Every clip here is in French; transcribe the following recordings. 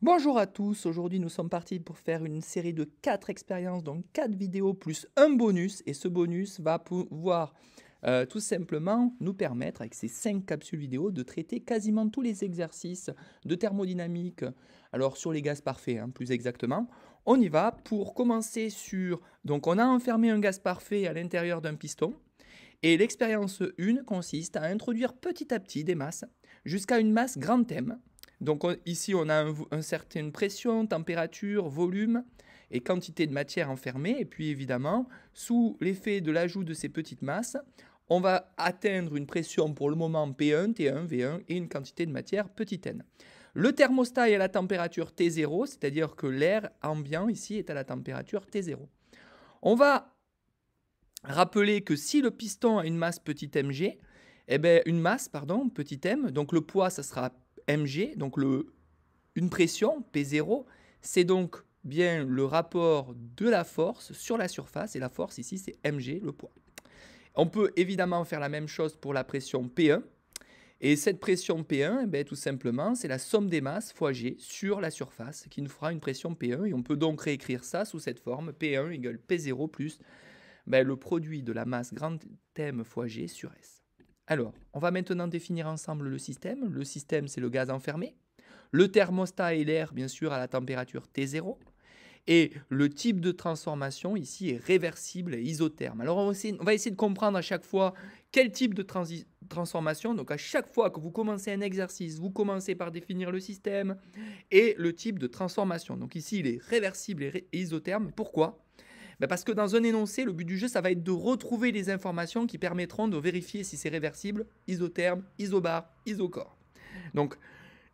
Bonjour à tous, aujourd'hui nous sommes partis pour faire une série de 4 expériences, donc 4 vidéos plus un bonus. Et ce bonus va pouvoir tout simplement nous permettre, avec ces 5 capsules vidéo, de traiter quasiment tous les exercices de thermodynamique. Alors sur les gaz parfaits, plus exactement. On y va pour commencer sur... Donc on a enfermé un gaz parfait à l'intérieur d'un piston. Et l'expérience 1 consiste à introduire petit à petit des masses jusqu'à une masse grand M. Donc ici, on a une certaine pression, température, volume et quantité de matière enfermée. Et puis évidemment, sous l'effet de l'ajout de ces petites masses, on va atteindre une pression pour le moment P1, T1, V1 et une quantité de matière petit n. Le thermostat est à la température T0, c'est-à-dire que l'air ambiant ici est à la température T0. On va rappeler que si le piston a une masse petit mg, eh bien une masse, pardon, petit m, donc le poids, ça sera mg, donc une pression, P0, c'est donc bien le rapport de la force sur la surface, et la force ici, c'est mg, le poids. On peut évidemment faire la même chose pour la pression P1, et cette pression P1, eh bien, tout simplement, c'est la somme des masses fois G sur la surface, qui nous fera une pression P1, et on peut donc réécrire ça sous cette forme, P1 égale P0 plus le produit de la masse grand M fois G sur S. Alors, on va maintenant définir ensemble le système. Le système, c'est le gaz enfermé. Le thermostat et l'air, bien sûr, à la température T0. Et le type de transformation ici est réversible et isotherme. Alors, on va essayer de comprendre à chaque fois quel type de transformation. Donc, à chaque fois que vous commencez un exercice, vous commencez par définir le système et le type de transformation. Donc, ici, il est réversible et isotherme. Pourquoi ? Parce que dans un énoncé, le but du jeu, ça va être de retrouver les informations qui permettront de vérifier si c'est réversible, isotherme, isobar, isocore. Donc,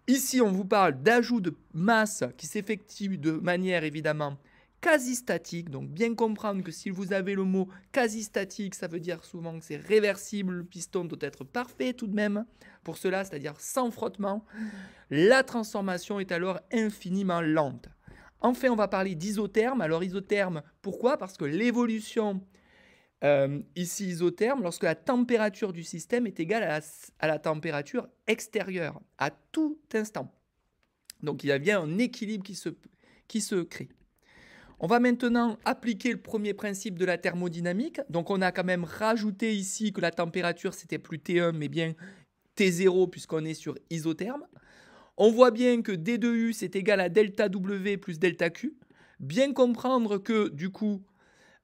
ici, on vous parle d'ajout de masse qui s'effectue de manière évidemment quasi statique. Donc, bien comprendre que si vous avez le mot quasi statique, ça veut dire souvent que c'est réversible. Le piston doit être parfait tout de même. Pour cela, c'est-à-dire sans frottement, la transformation est alors infiniment lente. Enfin, on va parler d'isotherme. Alors, isotherme, pourquoi ? Parce que l'évolution, ici isotherme, lorsque la température du système est égale à la température extérieure, à tout instant. Donc, il y a bien un équilibre qui se crée. On va maintenant appliquer le premier principe de la thermodynamique. Donc, on a quand même rajouté ici que la température, c'était plus T1, mais bien T0, puisqu'on est sur isotherme. On voit bien que D de U, c'est égal à delta W plus delta Q. Bien comprendre que, du coup,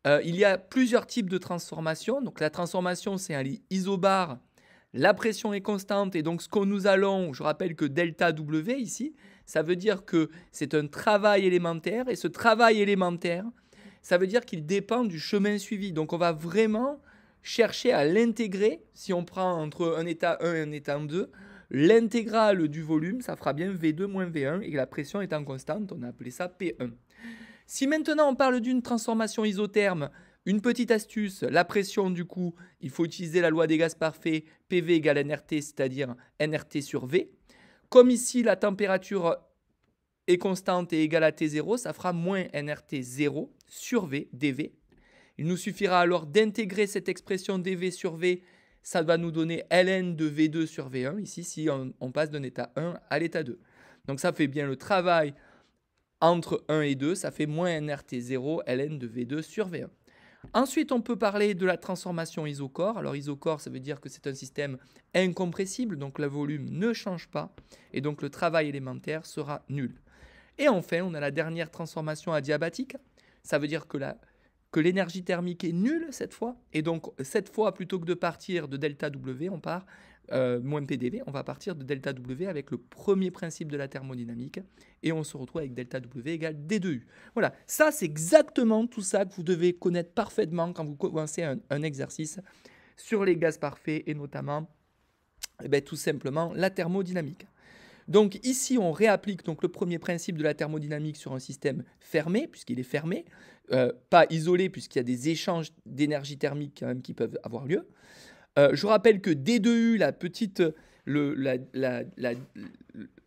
il y a plusieurs types de transformations. Donc, la transformation, c'est un isobar. La pression est constante. Et donc, ce que nous allons, je rappelle que delta W, ici, ça veut dire que c'est un travail élémentaire. Et ce travail élémentaire, ça veut dire qu'il dépend du chemin suivi. Donc, on va vraiment chercher à l'intégrer. Si on prend entre un état 1 et un état 2, l'intégrale du volume, ça fera bien V2 moins V1, et la pression étant constante, on a appelé ça P1. Si maintenant on parle d'une transformation isotherme, une petite astuce, la pression du coup, il faut utiliser la loi des gaz parfaits, PV égale nRT, c'est-à-dire nRT sur V. Comme ici la température est constante et égale à T0, ça fera moins nRT 0 sur V, dV. Il nous suffira alors d'intégrer cette expression dV sur V, ça va nous donner ln de V2 sur V1, ici si on passe d'un état 1 à l'état 2. Donc ça fait bien le travail entre 1 et 2, ça fait moins nRT0 ln de V2 sur V1. Ensuite, on peut parler de la transformation isocore. Alors isocore, ça veut dire que c'est un système incompressible, donc le volume ne change pas, et donc le travail élémentaire sera nul. Et enfin, on a la dernière transformation adiabatique. Ça veut dire que l'énergie thermique est nulle cette fois. Et donc, cette fois, plutôt que de partir de delta W, on part moins PDV, on va partir de delta W avec le premier principe de la thermodynamique. Et on se retrouve avec delta W égale D de U. Voilà, ça c'est exactement tout ça que vous devez connaître parfaitement quand vous commencez un exercice sur les gaz parfaits et notamment tout simplement la thermodynamique. Donc ici, on réapplique donc le premier principe de la thermodynamique sur un système fermé, puisqu'il est fermé, pas isolé, puisqu'il y a des échanges d'énergie thermique quand même qui peuvent avoir lieu. Je rappelle que D de U,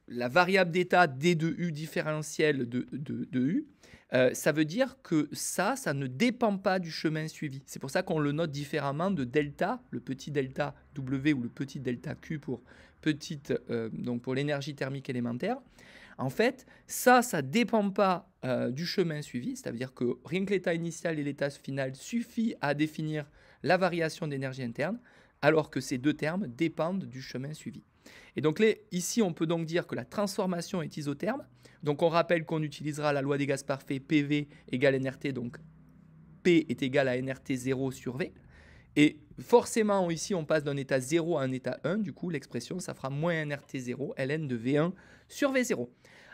la variable d'état D de U différentielle de U, ça veut dire que ça ne dépend pas du chemin suivi. C'est pour ça qu'on le note différemment de delta, le petit delta W ou le petit delta Q pour, donc pour l'énergie thermique élémentaire. En fait, ça ne dépend pas du chemin suivi, c'est-à-dire que rien que l'état initial et l'état final suffit à définir la variation d'énergie interne, alors que ces deux termes dépendent du chemin suivi. Et donc ici, on peut donc dire que la transformation est isotherme. Donc on rappelle qu'on utilisera la loi des gaz parfaits, PV égale nRT, donc P est égal à nRT 0 sur V. Et forcément, ici, on passe d'un état 0 à un état 1. Du coup, l'expression, ça fera moins nRT 0, ln de V1 sur V0.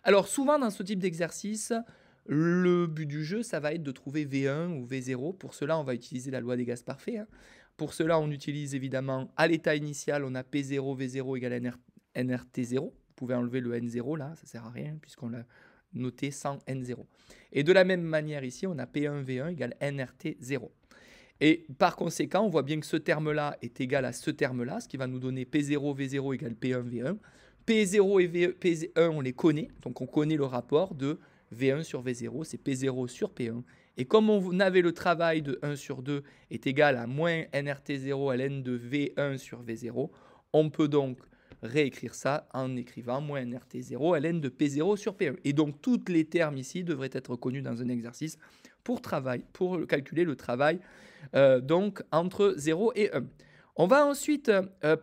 Alors, souvent, dans ce type d'exercice, le but du jeu, ça va être de trouver V1 ou V0. Pour cela, on va utiliser la loi des gaz parfaits. Pour cela, on utilise évidemment, à l'état initial, on a P0, V0 égale nRT0. Vous pouvez enlever le N0 là, ça ne sert à rien puisqu'on l'a noté sans N0. Et de la même manière ici, on a P1, V1 égale nRT0. Et par conséquent, on voit bien que ce terme-là est égal à ce terme-là, ce qui va nous donner P0, V0 égale P1, V1. P0 et P1, on les connaît, donc on connaît le rapport de V1 sur V0, c'est P0 sur P1. Et comme on avait le travail de 1 sur 2 est égal à moins nRT0 ln de V1 sur V0, on peut donc réécrire ça en écrivant moins nRT0 ln de P0 sur P1. Et donc, tous les termes ici devraient être connus dans un exercice pour calculer le travail donc entre 0 et 1. On va ensuite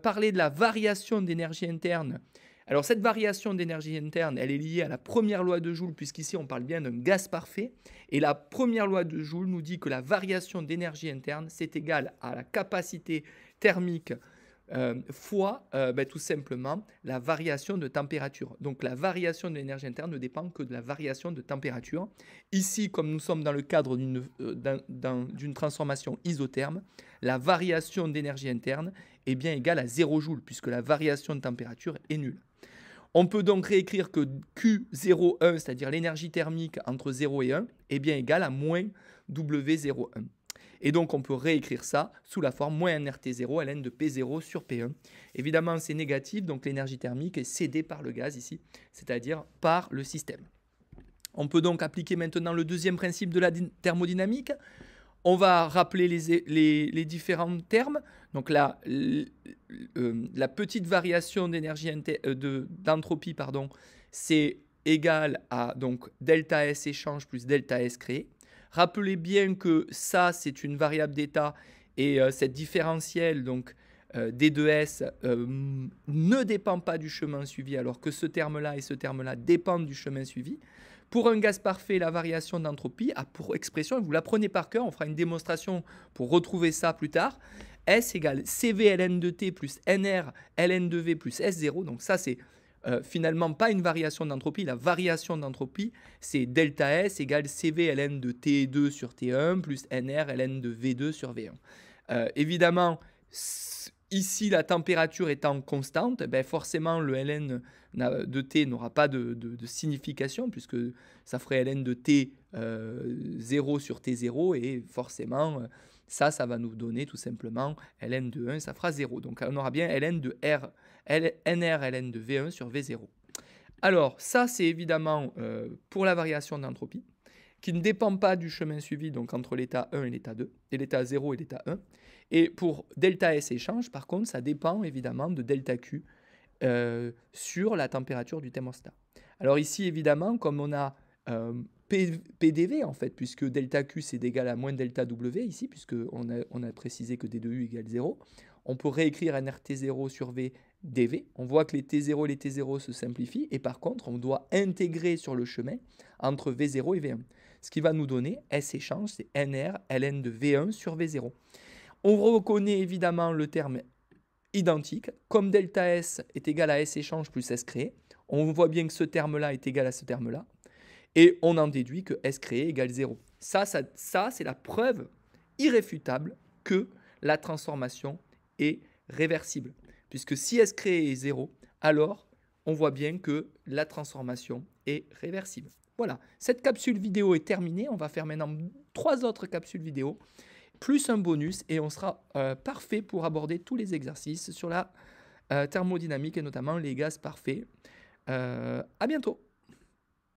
parler de la variation d'énergie interne. Alors, cette variation d'énergie interne, elle est liée à la première loi de Joule, puisqu'ici, on parle bien d'un gaz parfait. Et la première loi de Joule nous dit que la variation d'énergie interne, c'est égal à la capacité thermique fois tout simplement la variation de température. Donc la variation de l'énergie interne ne dépend que de la variation de température. Ici, comme nous sommes dans le cadre d'une transformation isotherme, la variation d'énergie interne est bien égale à 0 joule, puisque la variation de température est nulle. On peut donc réécrire que Q01, c'est-à-dire l'énergie thermique entre 0 et 1, est bien égale à moins W01. Et donc, on peut réécrire ça sous la forme moins nRT0 ln de P0 sur P1. Évidemment, c'est négatif, donc l'énergie thermique est cédée par le gaz ici, c'est-à-dire par le système. On peut donc appliquer maintenant le deuxième principe de la thermodynamique. On va rappeler les différents termes. Donc la petite variation d'énergie d'entropie, c'est égal à donc delta S échange plus delta S créé. Rappelez bien que ça, c'est une variable d'état et cette différentielle donc, D2S ne dépend pas du chemin suivi, alors que ce terme-là et ce terme-là dépendent du chemin suivi. Pour un gaz parfait, la variation d'entropie a pour expression, et vous la prenez par cœur, on fera une démonstration pour retrouver ça plus tard, S égale CV ln de T plus NR ln de V plus S0, donc ça c'est finalement pas une variation d'entropie. La variation d'entropie, c'est delta S égale CV ln de T2 sur T1 plus NR ln de V2 sur V1. Évidemment, ici, la température étant constante, forcément, le ln de T n'aura pas de signification puisque ça ferait ln de T 0 sur T0 et forcément, ça va nous donner tout simplement ln de 1, ça fera 0. Donc, on aura bien ln de R, NR ln de V1 sur V0. Alors, ça, c'est évidemment pour la variation d'entropie qui ne dépend pas du chemin suivi, donc entre l'état 1 et l'état 2, et l'état 0 et l'état 1. Et pour delta S échange, par contre, ça dépend évidemment de delta Q sur la température du thermostat. Alors ici, évidemment, comme on a PdV, en fait, puisque delta Q, c'est égal à moins delta W ici, puisqu'on a précisé que D2U égale 0, on peut réécrire nRT0 sur V dV. On voit que les T0 et les T0 se simplifient, et par contre, on doit intégrer sur le chemin entre V0 et V1. Ce qui va nous donner S échange, c'est NR ln de V1 sur V0. On reconnaît évidemment le terme identique. Comme delta S est égal à S échange plus S créé, on voit bien que ce terme-là est égal à ce terme-là. Et on en déduit que S créé égale 0. Ça c'est la preuve irréfutable que la transformation est réversible. Puisque si S créé est 0, alors on voit bien que la transformation est réversible. Voilà, cette capsule vidéo est terminée. On va faire maintenant 3 autres capsules vidéo, plus un bonus, et on sera parfait pour aborder tous les exercices sur la thermodynamique et notamment les gaz parfaits. À bientôt.